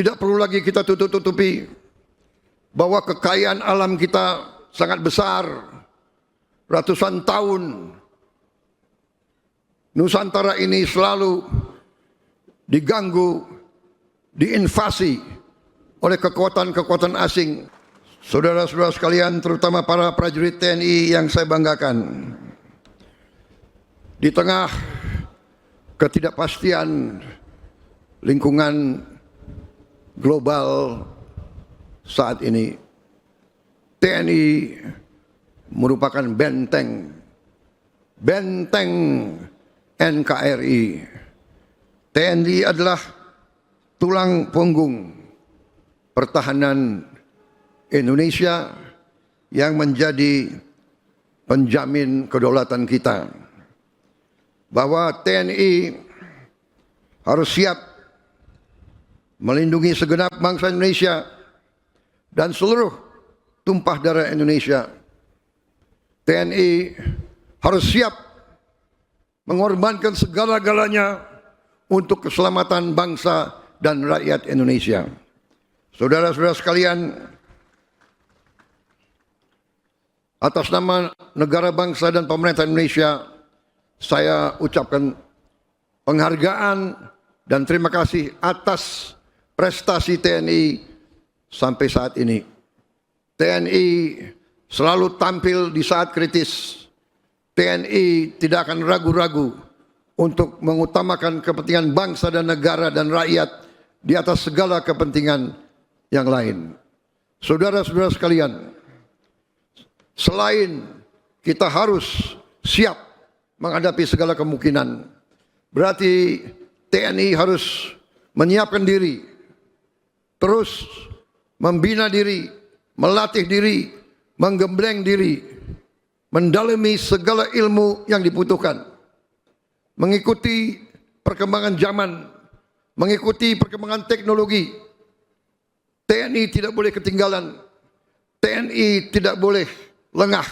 Tidak perlu lagi kita tutup-tutupi bahwa kekayaan alam kita sangat besar. Ratusan tahun Nusantara ini selalu diganggu, diinvasi oleh kekuatan-kekuatan asing. Saudara-saudara sekalian, terutama para prajurit TNI yang saya banggakan, di tengah ketidakpastian lingkungan global saat ini, TNI merupakan benteng NKRI. TNI adalah tulang punggung pertahanan Indonesia yang menjadi penjamin kedaulatan kita. Bahwa TNI harus siap melindungi segenap bangsa Indonesia dan seluruh tumpah darah Indonesia. TNI harus siap mengorbankan segala-galanya untuk keselamatan bangsa dan rakyat Indonesia. Saudara-saudara sekalian, atas nama negara, bangsa, dan pemerintah Indonesia, saya ucapkan penghargaan dan terima kasih atas prestasi TNI sampai saat ini. TNI selalu tampil di saat kritis. TNI tidak akan ragu-ragu untuk mengutamakan kepentingan bangsa dan negara dan rakyat di atas segala kepentingan yang lain. Saudara-saudara sekalian, selain kita harus siap menghadapi segala kemungkinan, berarti TNI harus menyiapkan diri, terus membina diri, melatih diri, menggembleng diri, mendalami segala ilmu yang dibutuhkan, mengikuti perkembangan zaman, mengikuti perkembangan teknologi. TNI tidak boleh ketinggalan, TNI tidak boleh lengah.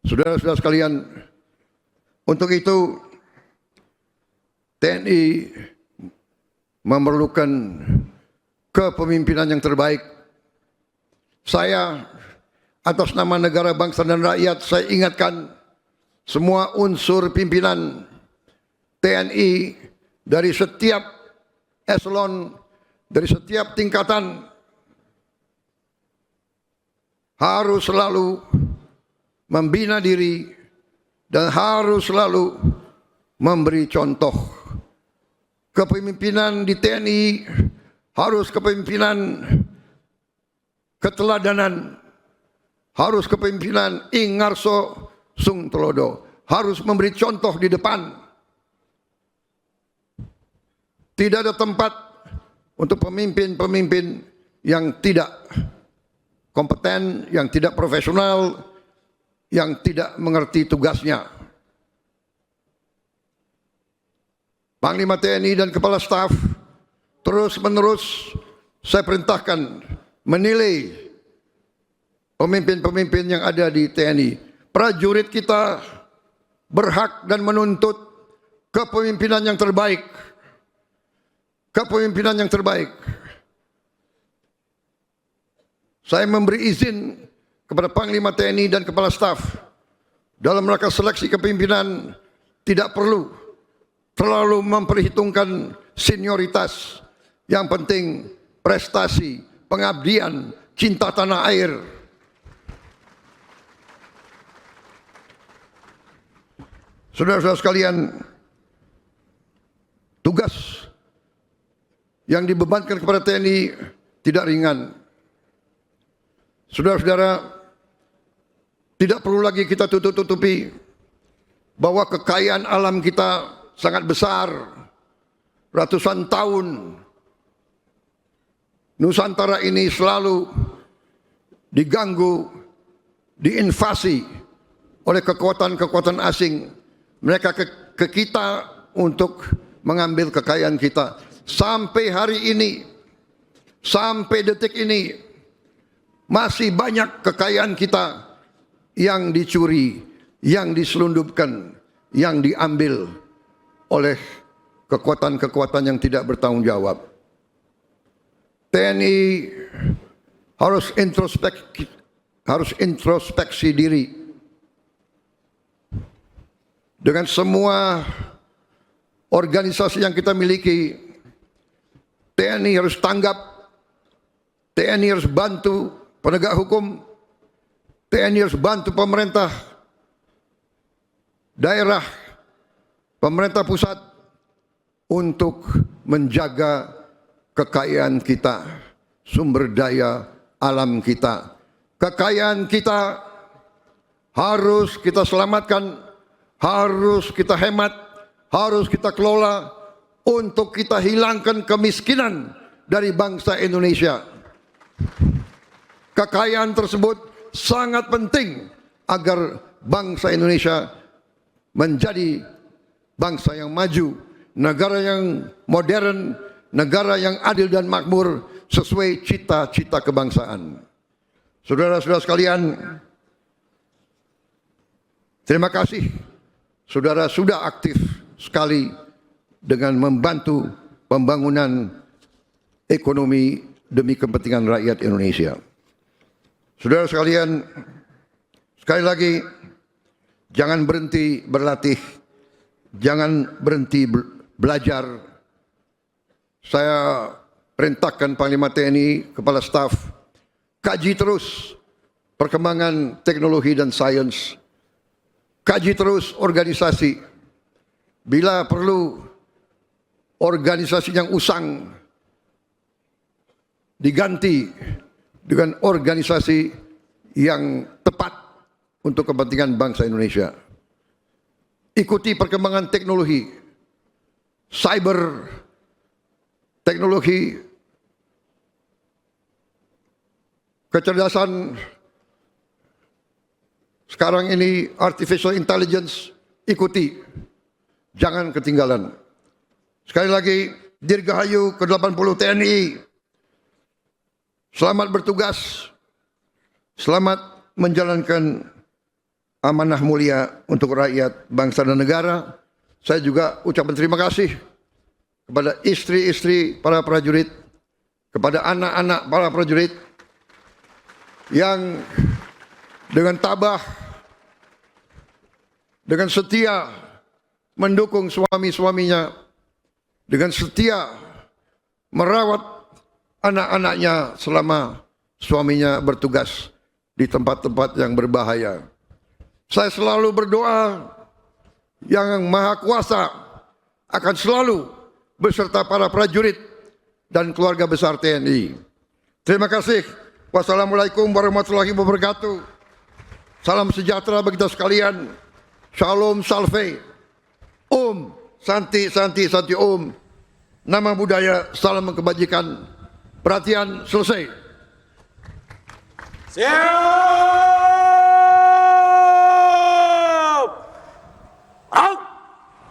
Saudara-saudara sekalian, untuk itu TNI memerlukan kepemimpinan yang terbaik. Saya atas nama negara, bangsa, dan rakyat, saya ingatkan semua unsur pimpinan TNI dari setiap eselon, dari setiap tingkatan, harus selalu membina diri dan harus selalu memberi contoh. Kepemimpinan di TNI harus kepemimpinan keteladanan, harus kepemimpinan Ingarso Sung Telodo, harus memberi contoh di depan. Tidak ada tempat untuk pemimpin-pemimpin yang tidak kompeten, yang tidak profesional, yang tidak mengerti tugasnya. Panglima TNI dan Kepala Staf terus-menerus saya perintahkan menilai pemimpin-pemimpin yang ada di TNI. Prajurit kita berhak dan menuntut kepemimpinan yang terbaik. Kepemimpinan yang terbaik. Saya memberi izin kepada Panglima TNI dan Kepala Staf dalam rangka seleksi kepemimpinan tidak perlu terlalu memperhitungkan senioritas. Yang penting prestasi, pengabdian, cinta tanah air. Saudara-saudara sekalian, tugas yang dibebankan kepada TNI tidak ringan. Saudara-saudara, tidak perlu lagi kita tutup-tutupi bahwa kekayaan alam kita sangat besar. Ratusan tahun Nusantara ini selalu diganggu, diinvasi oleh kekuatan-kekuatan asing. Mereka ke kita untuk mengambil kekayaan kita. Sampai hari ini, sampai detik ini, masih banyak kekayaan kita yang dicuri, yang diselundupkan, yang diambil oleh kekuatan-kekuatan yang tidak bertanggung jawab. TNI harus introspeksi diri dengan semua organisasi yang kita miliki. TNI harus tanggap, TNI harus bantu penegak hukum, TNI harus bantu pemerintah daerah, pemerintah pusat untuk menjaga kekayaan kita, sumber daya alam kita. Kekayaan kita harus kita selamatkan, harus kita hemat, harus kita kelola untuk kita hilangkan kemiskinan dari bangsa Indonesia. Kekayaan tersebut sangat penting agar bangsa Indonesia menjadi bangsa yang maju, negara yang modern, negara yang adil dan makmur sesuai cita-cita kebangsaan. Saudara-saudara sekalian, terima kasih saudara sudah aktif sekali dengan membantu pembangunan ekonomi demi kepentingan rakyat Indonesia. Saudara sekalian, sekali lagi, jangan berhenti berlatih, jangan berhenti belajar. Saya perintahkan Panglima TNI, Kepala Staf, kaji terus perkembangan teknologi dan sains, kaji terus organisasi. Bila perlu organisasi yang usang diganti dengan organisasi yang tepat untuk kepentingan bangsa Indonesia. Ikuti perkembangan teknologi, cyber, teknologi, kecerdasan sekarang ini, artificial intelligence, ikuti, jangan ketinggalan. Sekali lagi, Dirgahayu ke-80 TNI, selamat bertugas, selamat menjalankan amanah mulia untuk rakyat, bangsa dan negara. Saya juga ucapkan terima kasih kepada istri-istri para prajurit, kepada anak-anak para prajurit yang dengan tabah, dengan setia mendukung suami-suaminya, dengan setia merawat anak-anaknya selama suaminya bertugas di tempat-tempat yang berbahaya. Saya selalu berdoa yang Maha Kuasa akan selalu beserta para prajurit dan keluarga besar TNI. Terima kasih. Wassalamualaikum warahmatullahi wabarakatuh. Salam sejahtera bagi kita sekalian. Shalom Salve. Om Santi Santi Santi Om. Nama budaya, salam kebajikan. Perhatian, selesai. Siap.